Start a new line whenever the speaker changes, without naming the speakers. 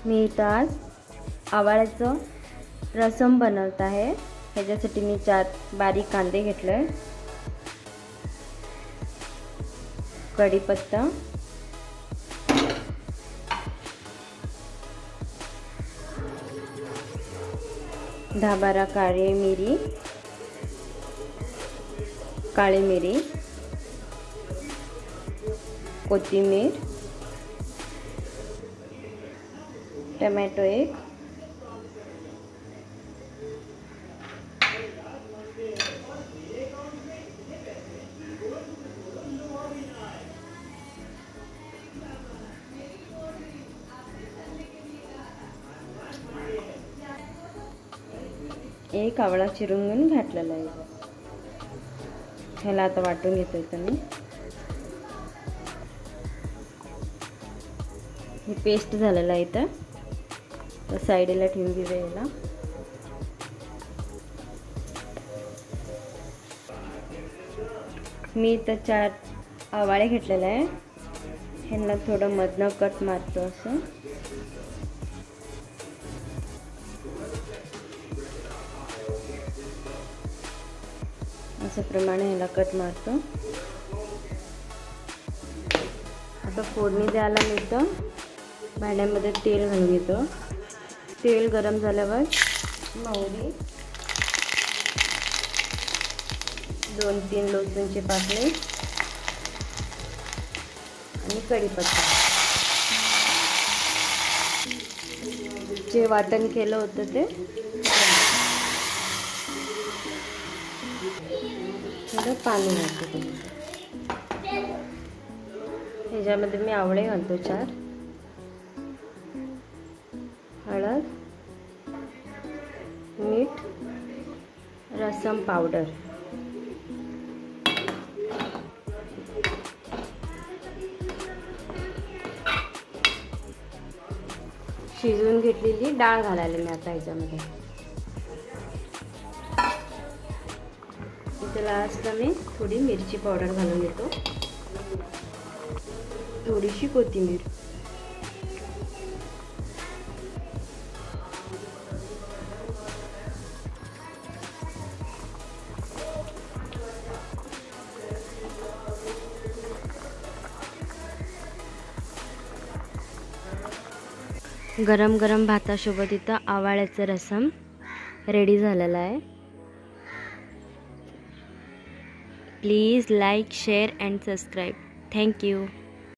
मी इथं आज आवाळ्याचं रसम बनवत आहे। ह्याच्यासाठी मी 4 बारीक कांदे घेतले, कढीपत्ता, दहा-12 काळी मिरी, कोथिंबीर, टोमॅटो एक आवळा चिरून घातलेला आहे। ह्याला आता वाटून घेतोय मी। हे पेस्ट झालेलं आहे इथं, तर साईडला ठेवून घेऊया याला। मी इथं 4 आवाळे घेतलेले आहे, ह्यांना थोडं मधनं कट मारतो असं। प्रमाणे ह्याला कट मारतो। आता फोडणी द्यायला मी इथं भांड्यामध्ये तेल घालून घेतो। तेल गरम झाल्यावर मोहरी, 2-3 लसूणचे पाकळे आणि कढीपत्ता, जे वाटण केलं होतं ते थोडं पाणी घालतो। ह्याच्यामध्ये मी आवळे घालतो 4, हळद, मीठ, रसम पावडर, शिजवून घेतलेली डाळ घालायला मी आता ह्याच्यामध्ये। लास्टला मी थोडी मिरची पावडर घालून घेतो, थोडीशी कोथिंबीर। गरम गरम भातासोबत इथं आवाळ्याचं रसम रेडी झालेला आहे। Please like, share and subscribe. Thank you.